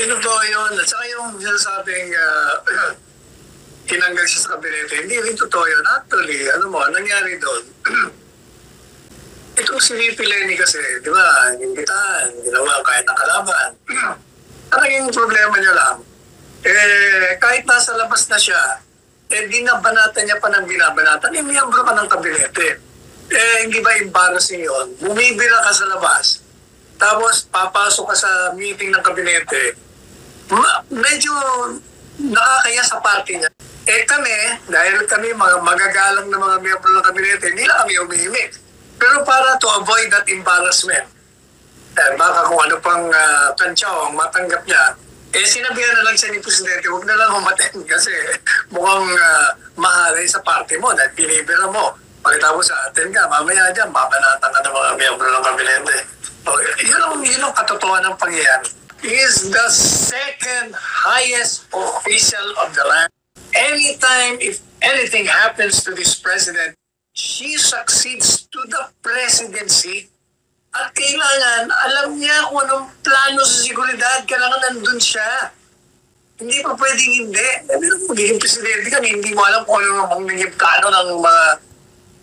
Totoo yun. At saka yung sinasabing tinanggal siya sa kabinete, hindi rin totoo yun. Actually, nangyari doon. Itong si VP Lenny kasi, di ba, inimbitahan, ginawa kahit ang kalaban. Ang naging problema niya lang, kahit nasa labas na siya, binabanatan niya pa ng binabanatan, miyembro ka ng kabinete. Hindi ba embarrassing yun? Bumibira ka sa labas, tapos papasok ka sa meeting ng kabinete, medyo nakakaya sa party niya. Kami, dahil kami mga magagalang na mga miyembro ng kabinete, hindi lang kami umihimik. Pero para to avoid that embarrassment, baka kung ano pang kantsaw ang matanggap niya, sinabihan na lang siya ni Presidente, huwag na lang umaten kasi mukhang mahalay sa party mo dahil pinibira mo. Pagkatapos sa atin ka, mamaya dyan, babanatan ka ng mga miyembro ng kabinete. Yun ang katotohanan ng pangyayari. He is the second highest official of the land. Anytime, if anything happens to this president, she succeeds to the presidency at kailangan, alam niya kung anong plano sa seguridad, kailangan nandun siya. Hindi pa pwedeng hindi. Magiging presidente ka, hindi mo alam kung anong naging plano ng mga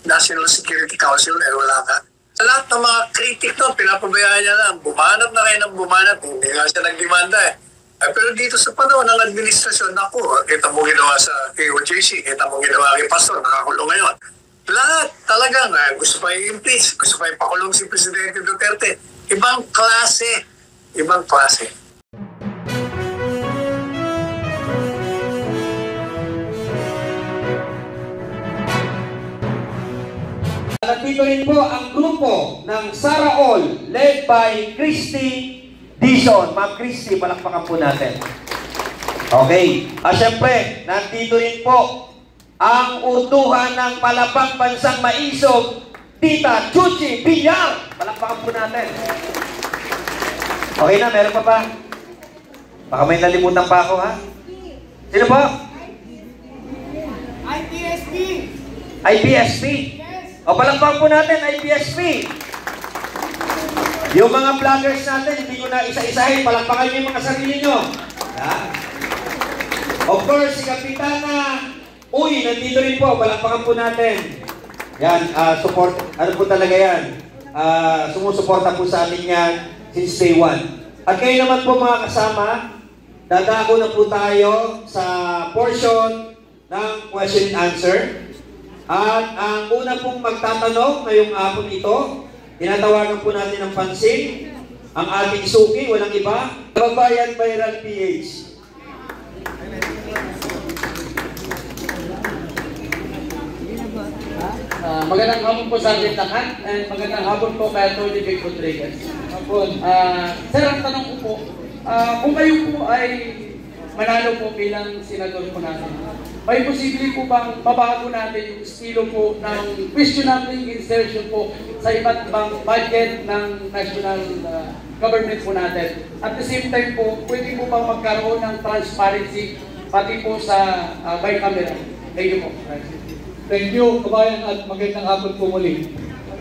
National Security Council, wala ka. Sa lahat ng mga kritik doon, pinapabayaan niya lang, bumanat na kayo ng bumanat, hindi nga siya nagdemanda pero dito sa panahon ng administrasyon, kita mo ginawa sa KOJC, kita mo ginawa kay Pastor, nakakulong ngayon. Lahat talagang gusto pa i-impeach, gusto pa ipakulong si Presidente Duterte. Ibang klase. Ibang klase. Nandito rin po ang grupo ng Sara All led by Christy Dizon. Ma'am Christy, palakpakan po natin. Okay. Siyempre, nandito rin po ang urduhan ng Palabang Bansang Maisog, Tita Chuchi Villar. Palakpakan po natin. Okay na, meron pa ba? Baka may nalimutan pa ako, ha? Sino po? IPSP. IPSP. O, palakpakan po natin, IPSP. Yung mga vloggers natin, hindi ko na isa-isahin, palakpakan niyo yung mga sarili nyo. Yeah. Of course, si Kapitana Uy, nandito rin po, palakpakan po natin. Yan, support, ano po talaga yan? Sumusuporta po sa atin yan since day one. At kayo naman po mga kasama, dadako na po tayo sa portion ng question and answer. At ang una pong magtatanong ngayong hapon ito, tinatawagan po natin ng pansin, ang ating suki, walang iba, Kababayan Viral PH. Magandang hapon po sa ating lahat and magandang hapon po kay Atty. Vic Rodriguez. Sir, ang tanong ko po, kung kayo po ay manalo po bilang senador po natin, may posible po bang mabago natin yung estilo po ng questionable insertion po sa iba't ibang budget ng national government po natin? At the same time po, pwede po bang magkaroon ng transparency pati po sa bicameral? Thank you po. Thank you, kabayan, at magandang hapon po muli.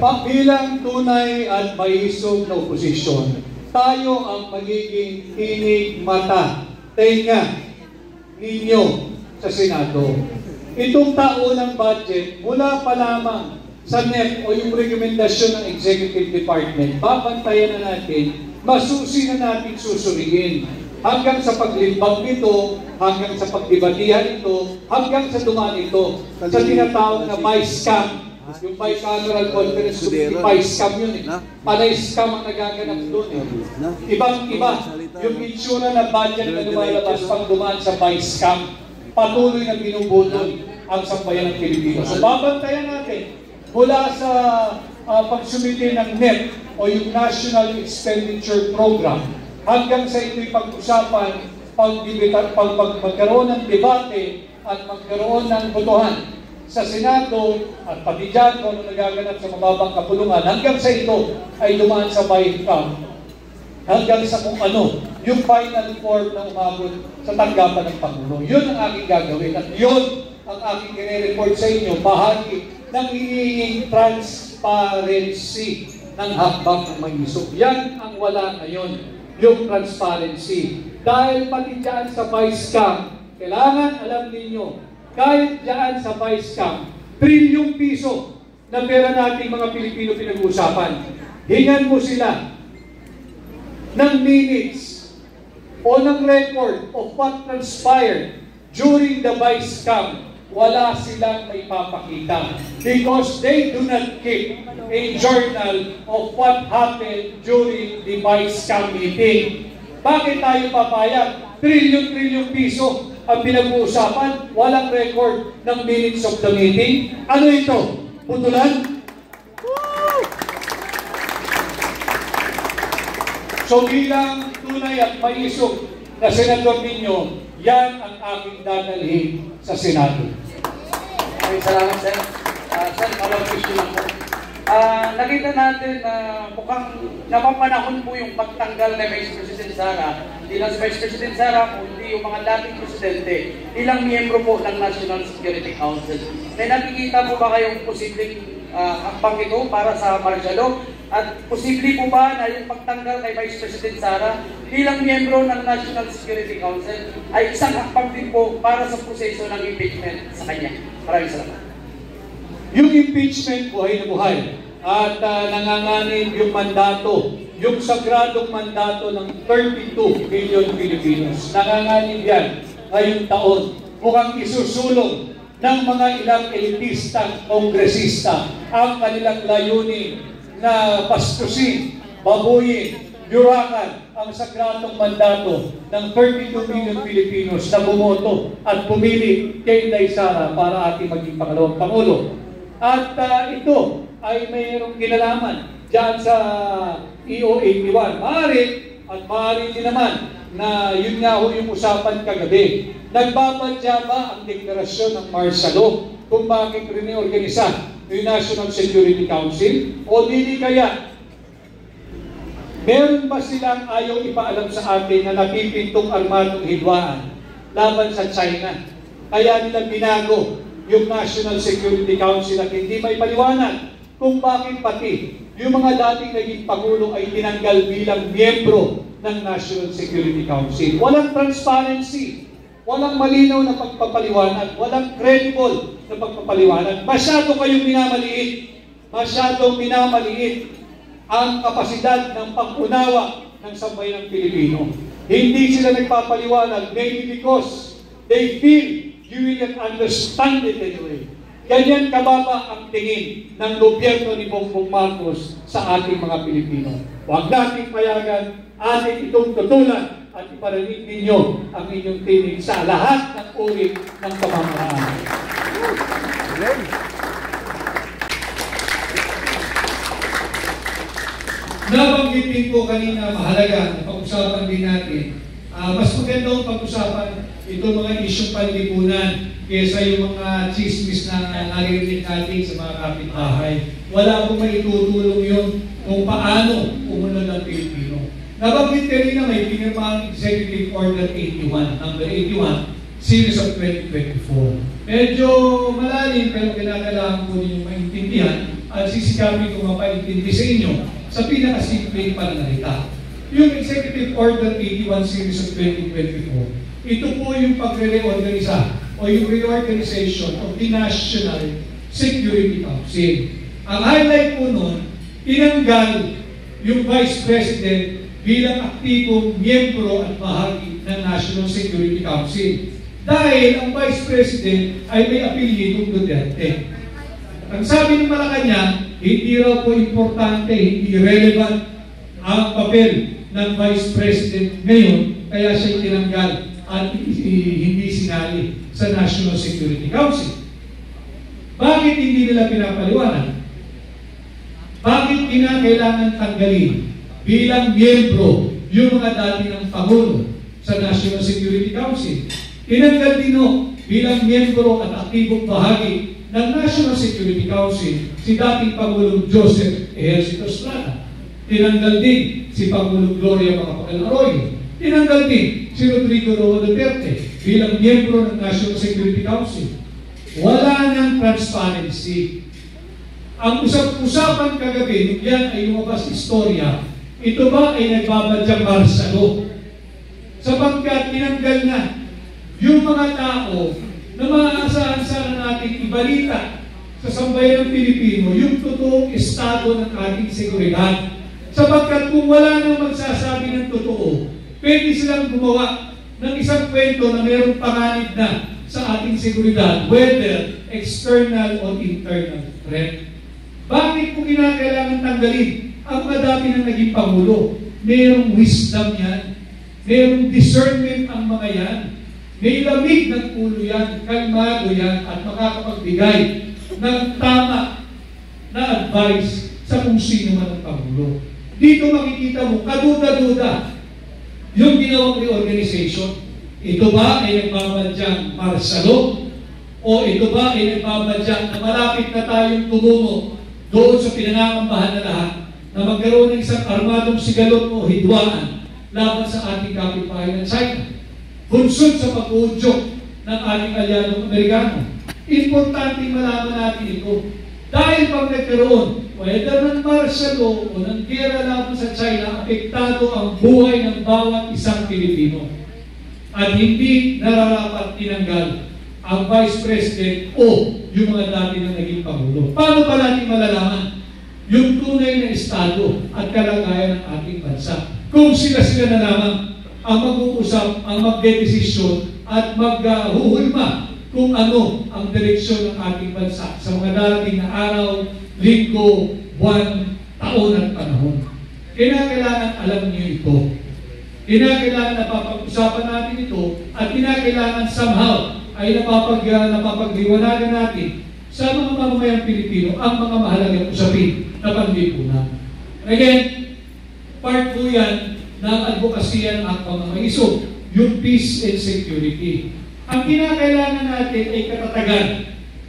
Bilang tunay at maisog na oposisyon, tayo ang magiging tinig, mata, tenga ninyo sa Senado. Itong taunang budget, mula pa lamang sa NEP o yung rekomendasyon ng Executive Department, babantayan na natin, masusi na natin susuriin. Hanggang sa paglimbag nito, hanggang sa pagdibatihan ito, hanggang sa dumaan ito, sa tinatawag na vice-cam. Yung bicameral conference, vice-cam yun eh. Panay-scam ang nagaganap doon eh. Ibang-iba, yung itsura na budget na lumalabas pang dumaan sa vice-cam, patuloy na binubunod ang sambayan ng Pilipino. So babantayan natin, mula sa pagsumite ng NEP o yung National Expenditure Program, hanggang sa ito'y pag-usapan, magkaroon ng debate at magkaroon ng botohan sa Senado at pati dyan kung ano nagaganap sa mababang kapulungan, hanggang sa ito ay dumaan sa BICAM, hanggang sa kung ano, yung final form na umabot sa tanggapan ng Pangulo. Yun ang aking gagawin at yun ang aking i-report sa inyo, bahagi ng hihinging transparency ng hakbang ng Maisog. Yan ang wala ngayon, yung transparency. Dahil pati dyan sa Vice Camp, kailangan alam ninyo, kahit dyan sa Vice Camp, trilyong piso na pera nating mga Pilipino pinag-uusapan. Hingan mo sila ng minutes o ng record of what transpired during the Vice Camp. Wala silang may papakita because they do not keep a journal of what happened during the Vice Camp meeting. Bakit tayo papayag? Trilyon-trilyon piso ang pinag-uusapan, walang record ng minutes of the meeting. Ano ito? Putulan? So bilang tunay at maisog na senador ninyo, yan ang aking dadalhin sa Senado. Maraming salamat, Sir. Sir, follow-up question lang po. Nakita natin na mukhang napapanahon po yung pagtanggal kay Vice President Sara. Hindi lang si Vice President Sara, kundi yung mga dating presidente, ilang miyembro po ng National Security Council. May nakikita po ba kayong posibleng hakbang ito para sa martial law? At posible po ba na yung pagtanggal kay Vice President Sara bilang miyembro ng National Security Council ay isang hakbang din po para sa proseso ng impeachment sa kanya? Maraming salamat. Yung impeachment, buhay na buhay. At nanganganib yung mandato, yung sagradong mandato ng 32 million Filipinos. Nanganganib yan ngayong taon. Mukhang isusulong ng mga ilang elitistang kongresista ang kanilang layunin na pastusin, babuyin, yurakan ang sagradong mandato ng 32 million Filipinos na bumoto at pumili kay Inday Sara para ating maging pangalawang Pangulo. At ito ay mayroong kinalaman dyan sa EO 81. Maaari din naman na yun nga ho yung usapan kagabi. Nagbabadya ba ang deklarasyon ng martial law kung bakit riniorganisa yung National Security Council? O dili kaya meron ba silang ayaw ipaalam sa atin na napipintong armadong hidwaan laban sa China? Kaya nila binago yung National Security Council at hindi may paliwanag kung bakit pati yung mga dating naging Pangulo ay tinanggal bilang miyembro ng National Security Council. Walang transparency, walang malinaw na pagpapaliwanag, walang credible na pagpapaliwanag. Masyado kayong minamaliit ang kapasidad ng pag-unawa ng sambayanang Pilipino. Hindi sila nagpapaliwanag, maybe because they feel you will not understand it anyway. Ganyan kababa ang tingin ng gobyerno ni Bongbong Marcos sa ating mga Pilipino. Huwag nating payagan, ating itong tutulan at iparinig ninyo ang inyong tinig sa lahat ng uri ng pamamaraan. Nabanggit din po kanina, mahalaga na pag-usapan din natin. Mas magandang pag-usapan itong mga isyong panlipunan kaysa yung mga chismis na naririnig natin sa mga kapitbahay. Wala pong maitutulong yun kung paano umunod ang Pilipino. Nabanggit rin na may pinirmang Executive Order 81, number 81, Series of 2024. Medyo malalim pero kinakailangan po ninyong maintindihan at sisikapin ko mapaintindi sa inyo sa pinakasimpleng pananalita. Yung Executive Order 81 Series of 2024, ito po yung pagre-reorganiza o yung reorganization of the National Security Council. Ang highlight po nun, tinanggal yung Vice President bilang aktibong miyembro at bahagi ng National Security Council. Dahil ang Vice President ay may apelyidong Duterte. Ang sabi ng Malacanang, hindi raw po importante, hindi relevant ang papel ng Vice President ngayon, kaya siya tinanggal at hindi sinali sa National Security Council. Bakit hindi nila pinapaliwanag? Bakit kinakailangan tanggalin bilang miyembro yung mga dati ng Pangulo sa National Security Council? Tinanggal din bilang miyembro at aktibong bahagi ng National Security Council si dating Pangulong Joseph Ejercito Estrada. Tinanggal din si Pangulong Gloria Macapagal Arroyo. Tinanggal din si Rodrigo Roa Duterte bilang miyembro ng National Security Council. Wala nang transparency. Ang usap-usapan kagabi, yan ay lumabas istorya. Ito ba ay nagbabadyang martial law? sapagkat tinanggal na yung mga tao na maaasahan sana natin ibalita sa sambayanang Pilipino yung totoong estado ng ating seguridad. Sapagkat kung wala nang magsasabi ng totoo, pwede silang gumawa ng isang kwento na mayroong panganib na sa ating seguridad, whether external or internal threat. Bakit po kinakailangan tanggalin ang mga dati na naging Pangulo? Mayroong wisdom yan, mayroong discernment ang mga yan, may lamig ng ulo yan, kalmado yan, at makakapagbigay ng tama na advice sa kung sino man ang Pangulo. Dito makikita mo, kaduda-duda, yung ginawang reorganization. Ito ba ay nagbabadyang marsalo? O ito ba ay nagbabadyang na malapit na tayong tumungo doon sa pinangangambahan na lahat na magkaroon ng isang armadong sigalot o hidwaan laban sa ating kapitbahay ng China? Bunsod sa pag-uudyok ng ating alyadong Amerikano. Importanteng malaman natin ito. Dahil pag nagkaroon, whether ng martial law o ng gera laban sa China, apektado ang buhay ng bawat isang Pilipino. At hindi nararapat tinanggal ang Vice President o yung mga dati na naging Pangulo. Paano pa natin malalaman yung tunay na estado at kalagayan ng ating bansa? Kung sila-sila na lamang ang mag-uusap, ang magdedesisyon at maghuhulma kung ano ang direksyon ng ating bansa sa mga darating na araw, linggo, buwan, taon at panahon. Kinakailangan alam niyo ito. Kinakailangan na papag-usapan natin ito at kinakailangan somehow ay napapagliwanagan natin sa mga mamamayang Pilipino ang mga mahalagang usapin na panlipunan. Again, part po yan ng advokasya ng pamamaisog, yung peace and security. Ang kinakailangan natin ay katatagan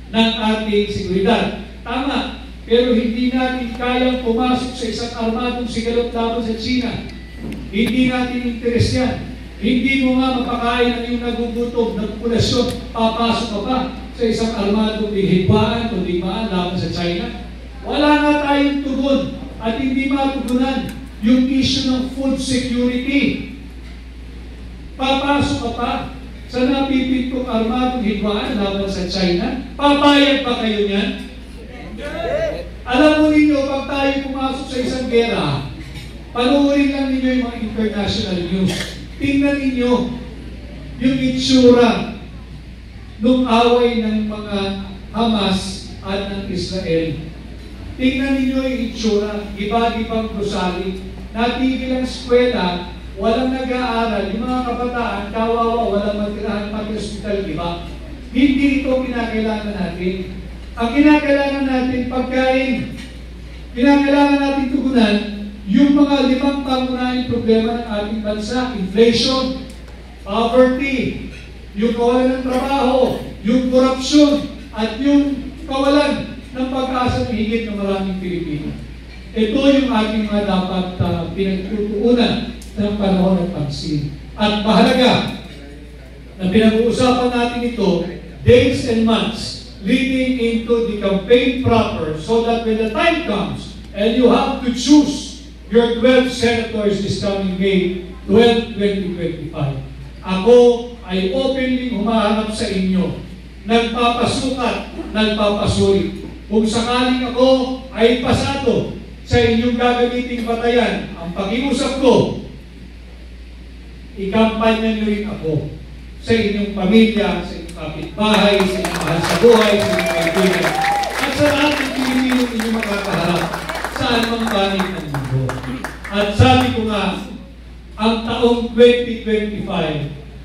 ng ating seguridad. Tama, pero hindi natin kayang pumasok sa isang armadong sigalot laban sa China. Hindi natin interes yan. Hindi mo nga mapakain ang iyong nagugutom na populasyon, papasok ka pa sa isang armadong higwaan o digmaan laban sa China. Wala nga tayong tugon at hindi matugunan yung issue ng food security. Papasok ka pa sa napipintong armadong higwaan laban sa China. Papayag ba kayo niyan? Alam mo ninyo, pag tayo pumasok sa isang gera, panoorin lang ninyo yung mga international news. Tingnan ninyo yung itsura nung away ng mga Hamas at ng Israel. Tingnan ninyo yung itsura, iba-ibang gusali, natigil ang eskwela, walang nag-aaral, yung mga kabataan, kawawa, walang magtirahan pag-hospital, diba? Hindi ito kinakailangan natin. Ang kinakailangan natin pagkain, kinakailangan natin tugunan yung mga 5 pangunahing problema ng ating bansa: inflation, poverty, yung kawalan ng trabaho, yung korupsyon, at yung kawalan ng pag-asa ng higit ng maraming Pilipino. Ito yung ating mga dapat pinagtutuunan ng panahon ng pansin. At mahalaga na pinag-uusapan natin ito days and months leading into the campaign proper, so that when the time comes and you have to choose your 12 senators this coming May 12, 2025. Ako ay openly humaharap sa inyo, nagpapasukat, nagpapasuri. Kung sakaling ako ay pasado sa inyong gagamiting batayan, ang pakiusap ko, ikampanya nyo rin ako sa inyong pamilya, sa inyong kapitbahay, sa inyong mahal sa buhay, sa inyong kaibigan, at sa lahat ng Pilipino inyong makakaharap sa anumang panig ng mundo. At sabi ko nga, ang taong 2025,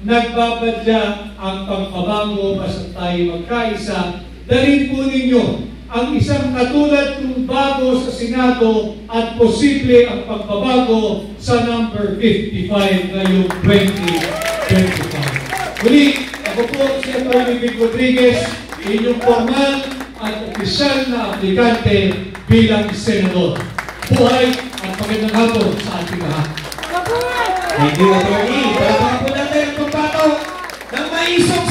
nagbabadya ang pagpabago basta tayo magkaisa. Dalhin po ninyo ang isang katulad kong bago sa Senado at posible ang pagbabago sa number 55 ngayong 2025. Muli, ako po si Atty. Vic Rodriguez, inyong formal at opisyal na aplikante bilang senador. Buhay at magandang hapon sa ating lahat. Thank you, Atty. Talagang po natin ang pagpataw ng maisog